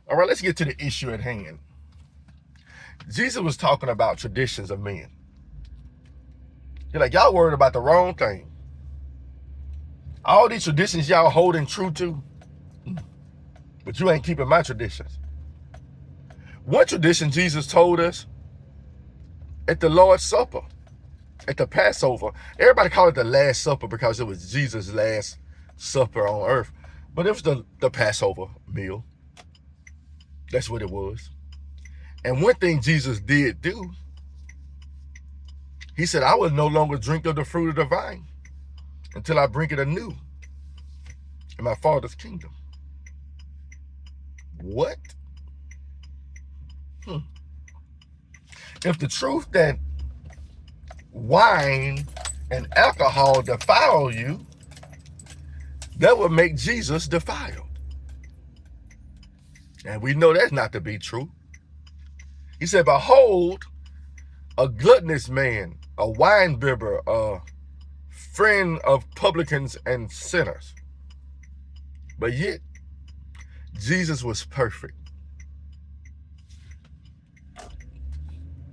All right, let's get to the issue at hand. Jesus was talking about traditions of men. You're like, y'all worried about the wrong thing. All these traditions y'all holding true to, but you ain't keeping my traditions. One tradition Jesus told us at the Lord's Supper, at the Passover. Everybody called it the Last Supper because it was Jesus' last supper on earth. But it was the Passover meal. That's what it was. And one thing Jesus did do, he said, I will no longer drink of the fruit of the vine until I bring it anew in my Father's kingdom. What? If the truth that wine and alcohol defile you, that would make Jesus defiled. And we know that's not to be true. He said, behold, a gluttonous man, a winebibber, a friend of publicans and sinners. But yet, Jesus was perfect.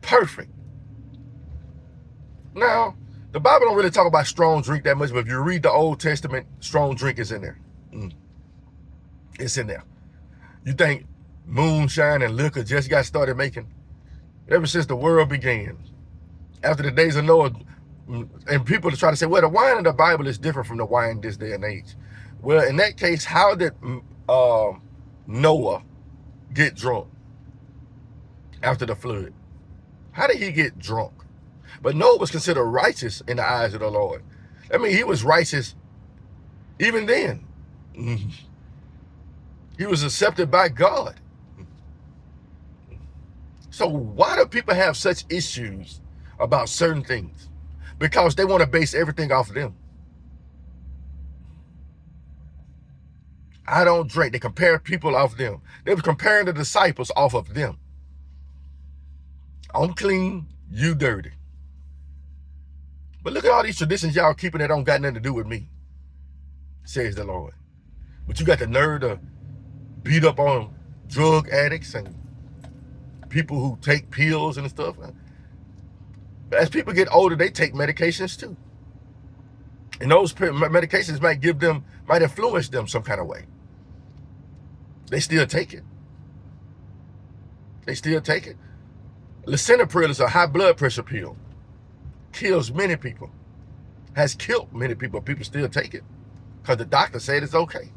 Perfect. Now, the Bible don't really talk about strong drink that much, but if you read the Old Testament, strong drink is in there. It's in there. You think moonshine and liquor just got started making? Ever since the world began. After the days of Noah, and people try to say, well, the wine in the Bible is different from the wine this day and age. Well, in that case, how did Noah get drunk after the flood? How did he get drunk? But Noah was considered righteous in the eyes of the Lord. I mean, he was righteous even then. He was accepted by God. So why do people have such issues about certain things? Because they want to base everything off of them. I don't drink. They compare people off them. They were comparing the disciples off of them. I'm clean, you dirty. But look at all these traditions y'all keeping that don't got nothing to do with me, says the Lord. But you got the nerve to beat up on drug addicts and people who take pills and stuff. But as people get older, they take medications too. And those medications might influence them some kind of way. They still take it. They still take it. Lisinopril is a high blood pressure pill. Kills many people. Has killed many people. People still take it because the doctor said it's okay.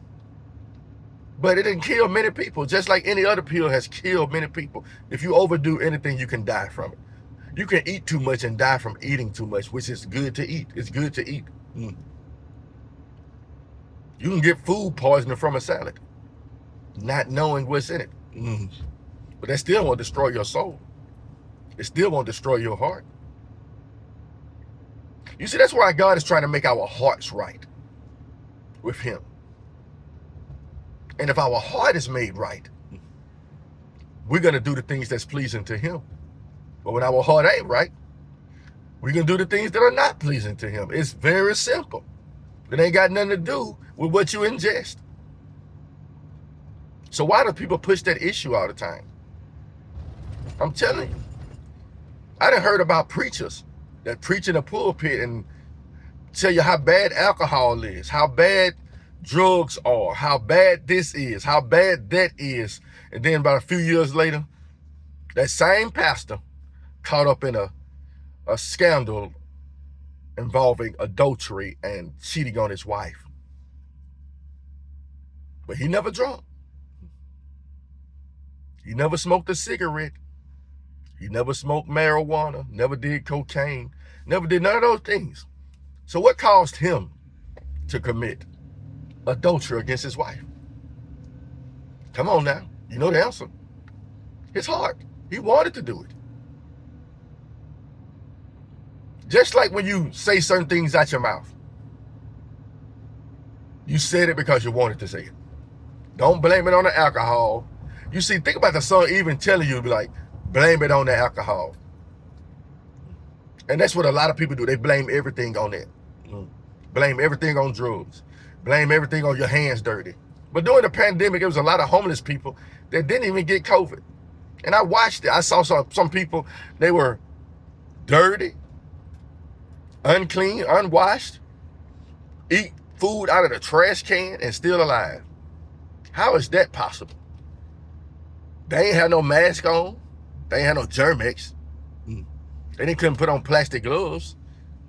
But it didn't kill many people, just like any other pill has killed many people. If you overdo anything, you can die from it. You can eat too much and die from eating too much, which is good to eat. It's good to eat. You can get food poisoning from a salad, not knowing what's in it. But that still won't destroy your soul. It still won't destroy your heart. You see, that's why God is trying to make our hearts right with him. And if our heart is made right, we're going to do the things that's pleasing to him. But when our heart ain't right, we're going to do the things that are not pleasing to him. It's very simple. It ain't got nothing to do with what you ingest. So why do people push that issue all the time? I'm telling you. I done heard about preachers that preach in a pulpit and tell you how bad alcohol is, how bad drugs are, how bad this is, how bad that is. And then about a few years later, that same pastor caught up in a scandal involving adultery and cheating on his wife. But he never drunk. He never smoked a cigarette. He never smoked marijuana, never did cocaine, never did none of those things. So what caused him to commit adultery against his wife? Come on now, you know the answer. His heart. He wanted to do it. Just like when you say certain things out your mouth. You said it because you wanted to say it. Don't blame it on the alcohol. You see, think about the song even telling you, be like, blame it on the alcohol. And that's what a lot of people do. They blame everything on that. Blame everything on drugs. Blame everything on your hands dirty. But during the pandemic, there was a lot of homeless people that didn't even get COVID. And I watched it. I saw some people, they were dirty, unclean, unwashed, eat food out of the trash can and still alive. How is that possible? They ain't had no mask on. They ain't had no Germex. They couldn't put on plastic gloves,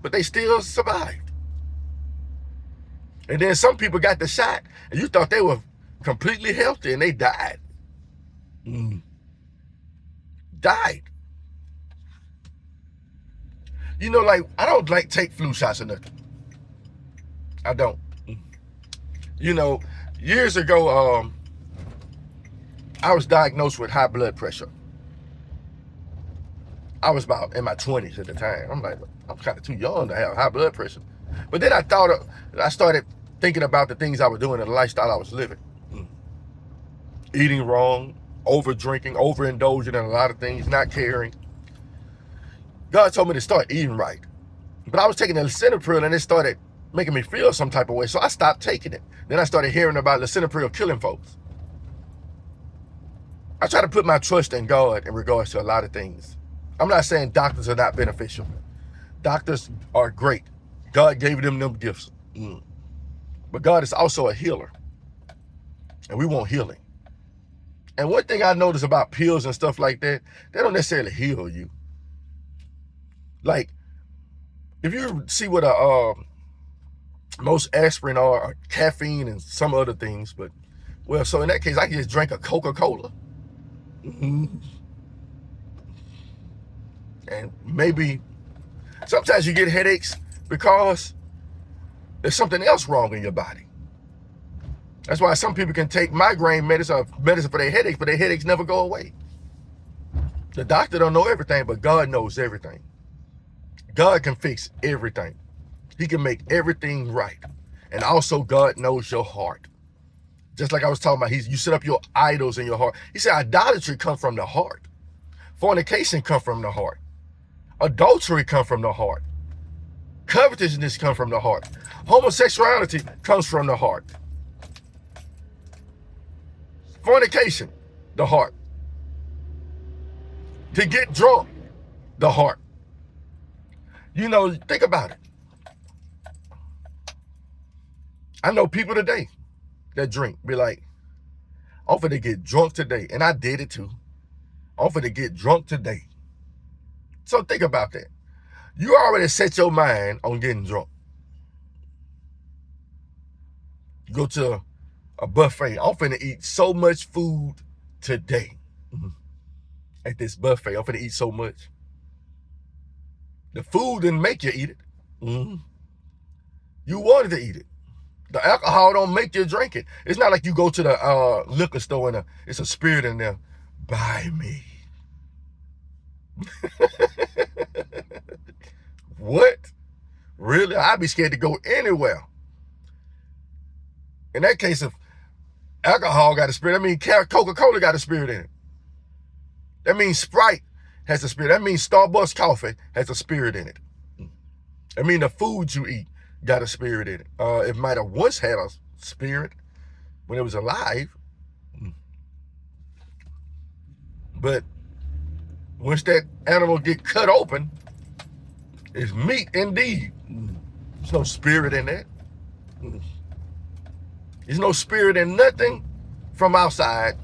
but they still survived. And then some people got the shot, and you thought they were completely healthy, and they died. Died. You know, like, I don't like take flu shots or nothing. I don't. You know, years ago, I was diagnosed with high blood pressure. I was about in my 20s at the time. I'm like, I'm kind of too young to have high blood pressure. But then I started thinking about the things I was doing and the lifestyle I was living. Eating wrong, over drinking, overindulging in a lot of things, not caring. God told me to start eating right. But I was taking the lisinopril and it started making me feel some type of way. So I stopped taking it. Then I started hearing about lisinopril killing folks. I try to put my trust in God in regards to a lot of things. I'm not saying doctors are not beneficial. Doctors are great. God gave them gifts. But God is also a healer. And we want healing. And one thing I notice about pills and stuff like that, they don't necessarily heal you. Like, if you see what most aspirin are caffeine and some other things, but, well, so in that case, I can just drink a Coca-Cola. And maybe sometimes you get headaches because there's something else wrong in your body. That's why some people can take migraine medicine for their headaches, but their headaches never go away. The doctor don't know everything, but God knows everything. God can fix everything. He can make everything right. And also God knows your heart. Just like I was talking about, you set up your idols in your heart. He said idolatry comes from the heart. Fornication comes from the heart. Adultery comes from the heart. Covetousness comes from the heart. Homosexuality comes from the heart. Fornication, the heart. To get drunk, the heart. You know, think about it. I know people today that drink, be like, I'm finna get drunk today. And I did it too. I'm finna get drunk today. So think about that. You already set your mind on getting drunk. You go to a buffet. I'm finna eat so much food today. At this buffet, I'm finna eat so much. The food didn't make you eat it. You wanted to eat it. The alcohol don't make you drink it. It's not like you go to the liquor store and it's a spirit in there. Buy me. What? Really? I'd be scared to go anywhere. In that case, if alcohol got a spirit, that means Coca-Cola got a spirit in it. That means Sprite has a spirit. That means Starbucks coffee has a spirit in it. That means the food you eat got a spirit in it. It might have once had a spirit when it was alive. But once that animal get cut open, it's meat indeed. There's no spirit in that. There's no spirit in nothing from outside.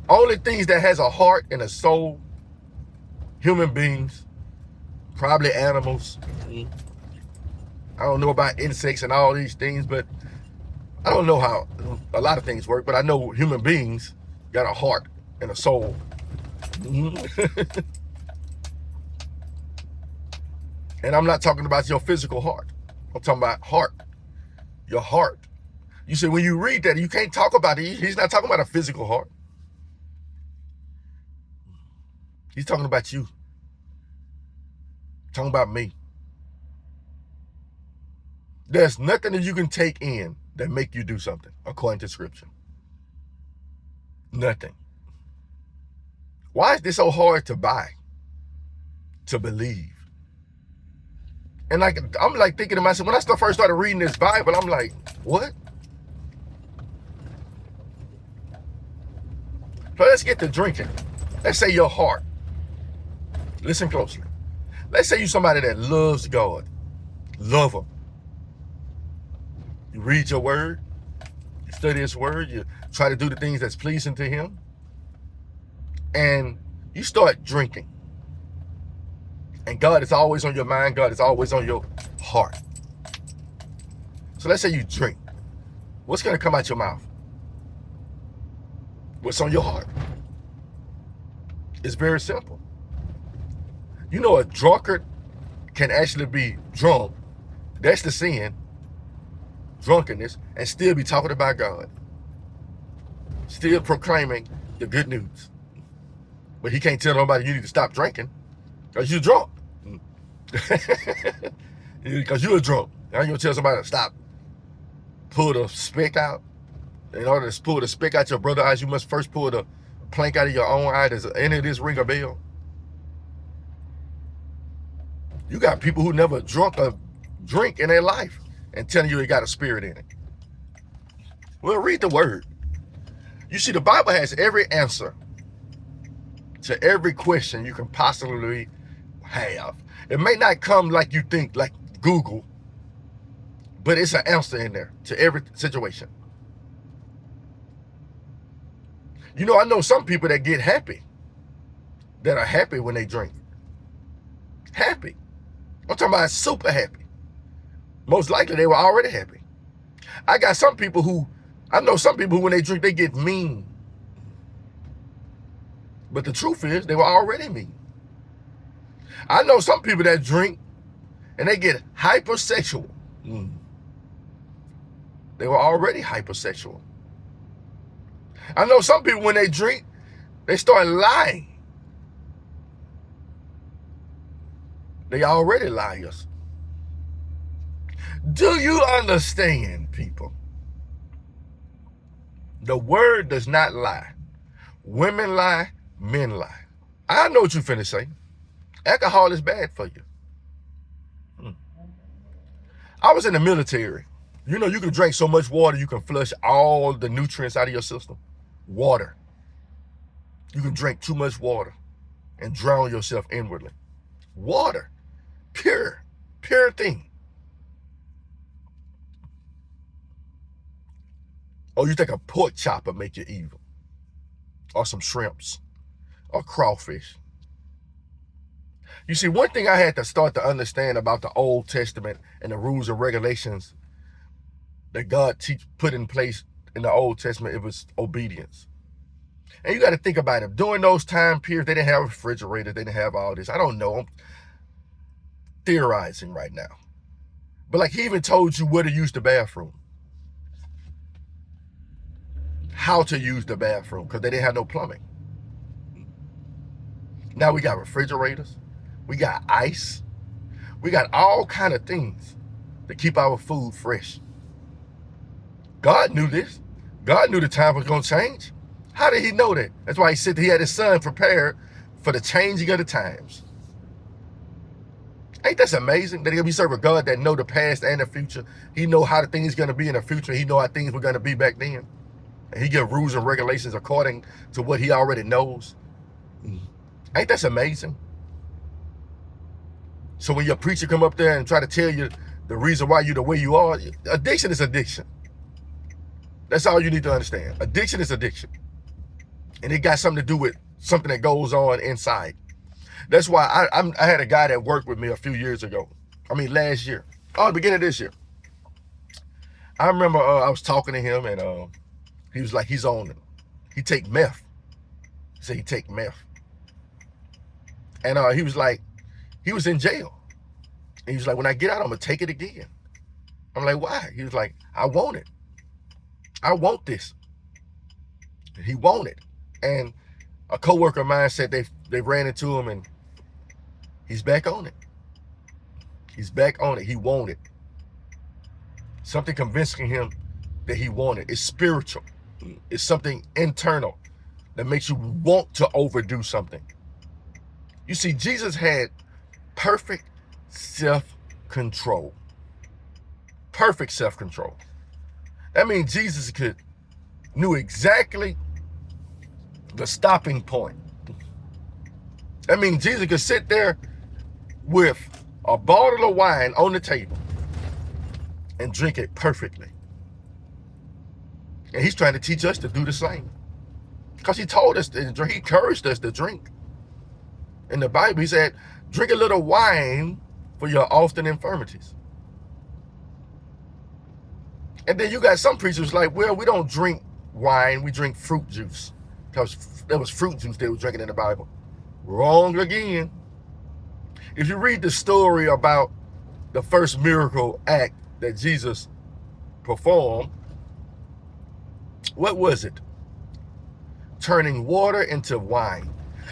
Only things that has a heart and a soul, human beings, probably animals. I don't know about insects and all these things, but I don't know how a lot of things work, but I know human beings got a heart and a soul. And I'm not talking about your physical heart. I'm talking about heart, your heart. You see, when you read that, you can't talk about it. He's not talking about a physical heart. He's talking about you. Talking about me. There's nothing that you can take in that make you do something, according to Scripture. Nothing. Why is this so hard to buy, to believe? And like, I'm like thinking to myself, when I first started reading this Bible, I'm like, what? So let's get to drinking. Let's say your heart. Listen closely. Let's say you're somebody that loves God. Love him. You read your word. You study his word. You try to do the things that's pleasing to him. And you start drinking. And God is always on your mind. God is always on your heart. So let's say you drink. What's going to come out your mouth? What's on your heart? It's very simple. You know, a drunkard can actually be drunk. That's the sin, drunkenness, and still be talking about God. Still proclaiming the good news. But he can't tell nobody you need to stop drinking because you're drunk. Because you're drunk. Now you're going to tell somebody to stop. Pull the speck out. In order to pull the speck out your brother's eyes, you must first pull the plank out of your own eye. Does any of this ring a bell? You got people who never drunk a drink in their life and telling you it got a spirit in it. Well, read the word. You see, the Bible has every answer to every question you can possibly have. It may not come like you think, like Google, but it's an answer in there to every situation. You know, I know some people that get happy, that are happy when they drink. Happy. I'm talking about super happy. Most likely they were already happy. I know some people who when they drink, they get mean. But the truth is, they were already mean. I know some people that drink and they get hypersexual. They were already hypersexual. I know some people when they drink, they start lying. They already liars. Do you understand, people? The word does not lie. Women lie, men lie. I know what you're finna say. Alcohol is bad for you. I was in the military. You know, you can drink so much water, you can flush all the nutrients out of your system. Water. You can drink too much water and drown yourself inwardly. Water. Pure thing. Or you think a pork chop will make you evil. Or some shrimps. Or crawfish. You see, one thing I had to start to understand about the Old Testament and the rules and regulations that God put in place in the Old Testament, it was obedience. And you got to think about it. During those time periods, they didn't have refrigerators. They didn't have all this. I don't know. I'm theorizing right now. But like he even told you where to use the bathroom. How to use the bathroom, because they didn't have no plumbing. Now we got refrigerators. We got ice. We got all kind of things to keep our food fresh. God knew this. God knew the time was going to change. How did he know that? That's why he said that he had his son prepared for the changing of the times. Ain't that amazing that we serve a God that know the past and the future? He know how the things going to be in the future. He know how things were going to be back then. And he give rules and regulations according to what he already knows. Ain't that amazing? So when your preacher come up there and try to tell you the reason why you the way you are, addiction is addiction. That's all you need to understand. Addiction is addiction. And it got something to do with something that goes on inside. That's why I had a guy that worked with me a few years ago. Last year. The beginning of this year. I remember I was talking to him and he was like, he take meth. He said he take meth. And he was like, he was in jail. And he was like, when I get out, I'm going to take it again. I'm like, why? He was like, I want it. I want this. And he wanted. And a coworker of mine said they ran into him and he's back on it. He's back on it. He wanted. Something convincing him that he wanted. It's spiritual. It's something internal that makes you want to overdo something. You see, Jesus had perfect self-control. Perfect self-control. That means Jesus knew exactly the stopping point. That means Jesus could sit there with a bottle of wine on the table and drink it perfectly. And he's trying to teach us to do the same. Because he told us to drink, he encouraged us to drink. In the Bible, he said, drink a little wine for your often infirmities. And then you got some preachers like, well, we don't drink wine, we drink fruit juice. Because there was fruit juice they were drinking in the Bible. Wrong again. If you read the story about the first miracle act that Jesus performed, what was it? Turning water into wine.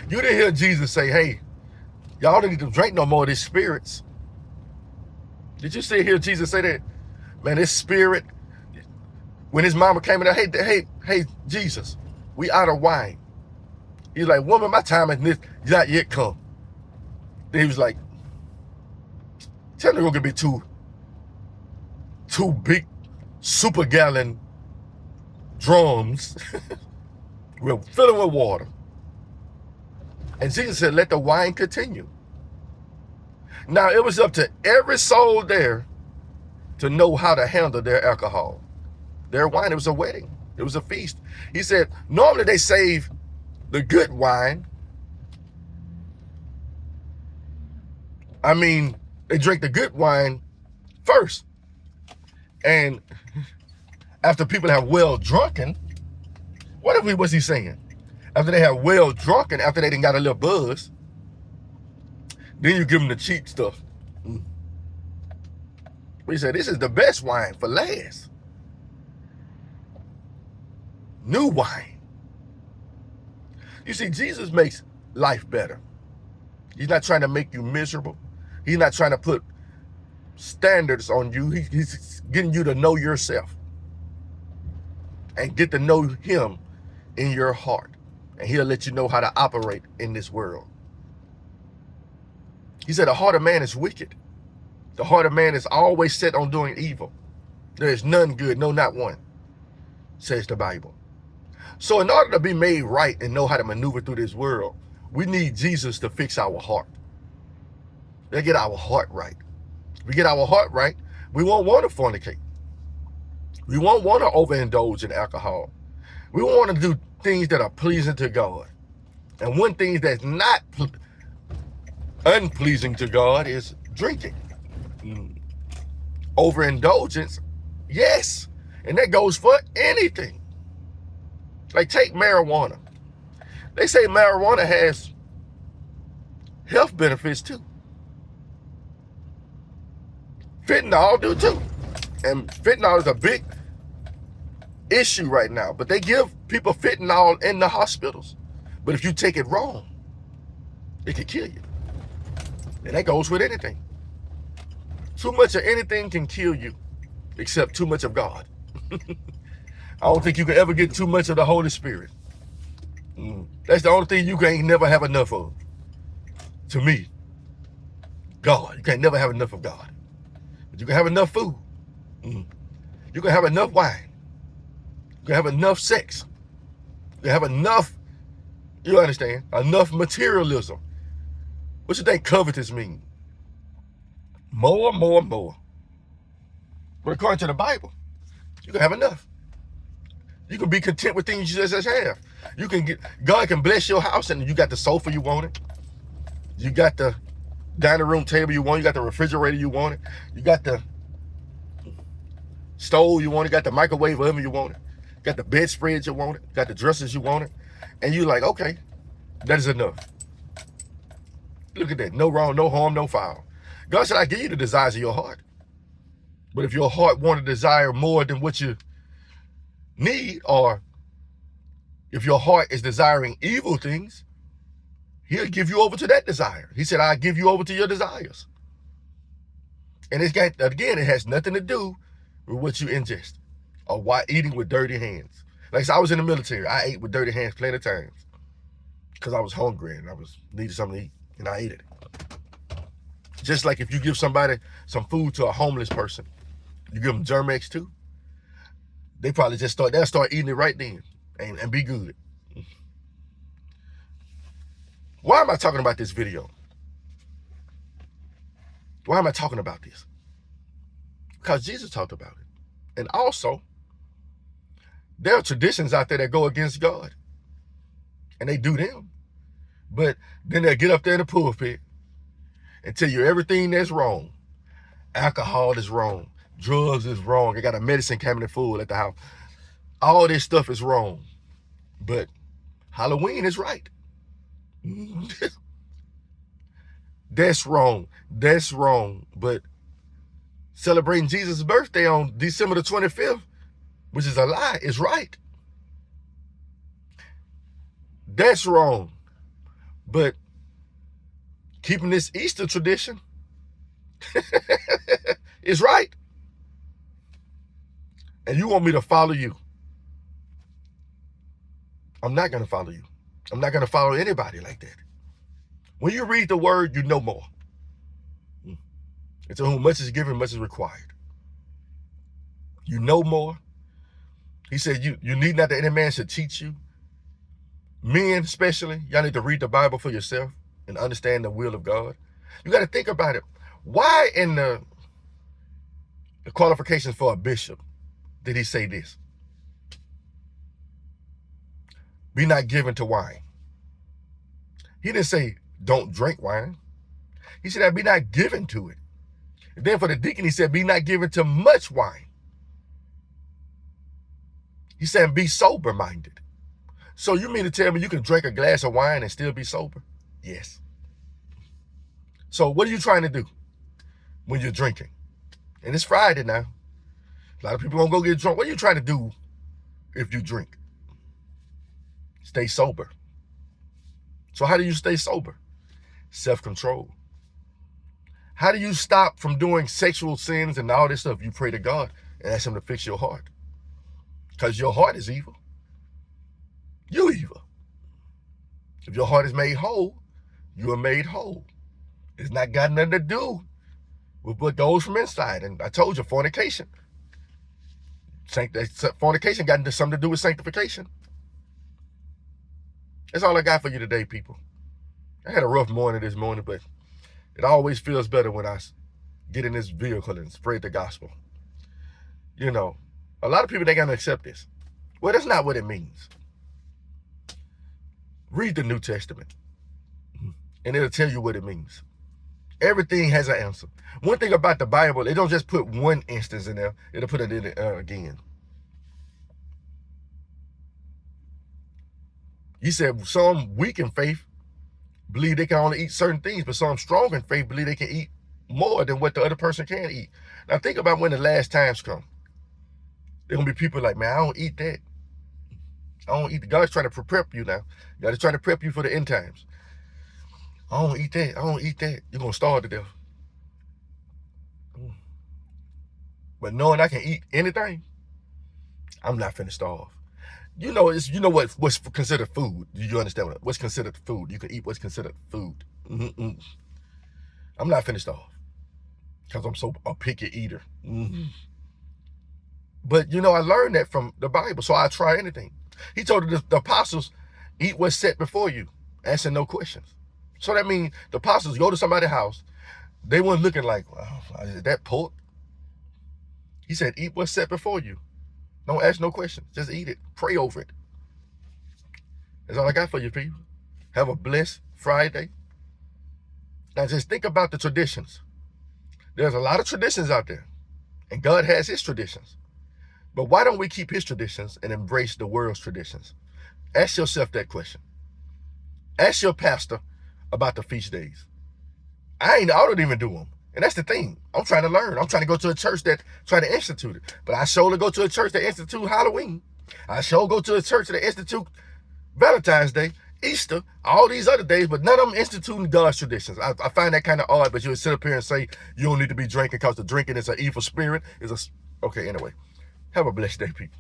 You didn't hear Jesus say, hey, y'all don't need to drink no more of these spirits. Did you hear Jesus say that? Man, this spirit, when his mama came in there, hey, Jesus, we out of wine. He's like, woman, my time is not yet come. Then he was like, tell me we're gonna be two big super gallon drums. We'll fill them with water. And Jesus said, let the wine continue. Now, it was up to every soul there to know how to handle their alcohol. Their wine, it was a wedding. It was a feast. He said, normally they save the good wine. I mean, they drink the good wine first. And after people have well drunken, what was he saying? After they have well drunken, after they done got a little buzz, then you give them the cheap stuff. He said, this is the best wine for last. New wine. You see, Jesus makes life better. He's not trying to make you miserable. He's not trying to put standards on you. He's getting you to know yourself and get to know him in your heart. And he'll let you know how to operate in this world. He said, the heart of man is wicked. The heart of man is always set on doing evil. There is none good, no, not one, says the Bible. So in order to be made right and know how to maneuver through this world, we need Jesus to fix our heart. They get our heart right. If we get our heart right, we won't want to fornicate. We won't want to overindulge in alcohol. We won't want to do things that are pleasing to God. And one thing that's not unpleasing to God is drinking. Overindulgence, yes. And that goes for anything. Like take marijuana. They say marijuana has health benefits too. Fentanyl do too. And fentanyl is a big issue right now. But they give people fentanyl in the hospitals. But if you take it wrong, it can kill you. And that goes with anything. Too much of anything can kill you, except too much of God. I don't think you can ever get too much of the Holy Spirit. That's the only thing you can never have enough of. To me, God. You can't never have enough of God. But you can have enough food. You can have enough wine. You can have enough sex. You can have enough, you understand, enough materialism. What you think covetous mean? More, more, more. But according to the Bible, you can have enough. You can be content with things you just have. You can get, God can bless your house and you got the sofa you wanted. You got the dining room table you want. You got the refrigerator you wanted. You got the stove you wanted. You got the microwave oven you wanted. You got the bedspread you wanted. You got the dressers you wanted. And you're like, okay, that is enough. Look at that. No wrong, no harm, no foul. God said, I give you the desires of your heart. But if your heart want to desire more than what you need, or if your heart is desiring evil things, he'll give you over to that desire. He said, I'll give you over to your desires. And it's got, again, it has nothing to do with what you ingest or why eating with dirty hands. Like I said, I was in the military. I ate with dirty hands plenty of times because I was hungry and I needed something to eat, and I ate it. Just like if you give somebody some food to a homeless person, you give them Germ-X too, they probably they'll start eating it right then and be good. Why am I talking about this video? Why am I talking about this? Because Jesus talked about it. And also, there are traditions out there that go against God. And they do them. But then they'll get up there in the pulpit and tell you everything that's wrong. Alcohol is wrong. Drugs is wrong. They got a medicine cabinet full at the house. All this stuff is wrong. But Halloween is right. That's wrong. That's wrong. But celebrating Jesus' birthday on December the 25th, which is a lie, is right. That's wrong. But keeping this Easter tradition is right. And you want me to follow you. I'm not going to follow you. I'm not going to follow anybody like that. When you read the word, you know more. And to whom much is given, much is required. You know more. He said, you need not that any man should teach you. Men especially, y'all need to read the Bible for yourself and understand the will of God. You got to think about it. Why in the qualifications for a bishop did he say this? Be not given to wine. He didn't say don't drink wine. He said be not given to it. And then for the deacon, he said be not given to much wine. He said be sober-minded. So you mean to tell me you can drink a glass of wine and still be sober? Yes. So what are you trying to do when you're drinking? And it's Friday now. A lot of people gonna go get drunk. What are you trying to do if you drink? Stay sober. So how do you stay sober? Self-control. How do you stop from doing sexual sins and all this stuff? You pray to God and ask him to fix your heart. Because your heart is evil. You evil. If your heart is made whole, you are made whole. It's not got nothing to do with what goes from inside. And I told you, fornication. Fornication got something to do with sanctification. That's all I got for you today, people. I had a rough morning this morning, but it always feels better when I get in this vehicle and spread the gospel. You know, a lot of people, they gotta accept this. Well, that's not what it means. Read the New Testament, and it'll tell you what it means. Everything has an answer. One thing about the Bible, it don't just put one instance in there, it'll put it in again. He said some weak in faith believe they can only eat certain things, but some strong in faith believe they can eat more than what the other person can eat. Now think about when the last times come. There gonna be people like, man, I don't eat that. I don't eat. God's trying to prep you now. God is trying to prep you for the end times. I don't eat that. I don't eat that. You're gonna starve to death. But knowing I can eat anything, I'm not finna starve. You know, what's considered food. Do you understand what's considered food? You can eat what's considered food. I'm not finna starve because I'm so a picky eater. But you know, I learned that from the Bible, so I try anything. He told the apostles, eat what's set before you, answer no questions. So that means the apostles go to somebody's house, they weren't looking like, wow, is that pork? He said, eat what's set before you. Don't ask no questions. Just eat it. Pray over it. That's all I got for you, people. Have a blessed Friday. Now just think about the traditions. There's a lot of traditions out there, and God has his traditions. But why don't we keep his traditions and embrace the world's traditions? Ask yourself that question. Ask your pastor about the feast days. I don't even do them. And that's the thing. I'm trying to learn. I'm trying to go to a church that try to institute it. But I sure go to a church that institute Halloween. I sure go to a church that institute Valentine's Day, Easter, all these other days, but none of them instituting God's traditions. I find that kind of odd, but you would sit up here and say you don't need to be drinking because the drinking is an evil spirit. Okay, anyway. Have a blessed day, people.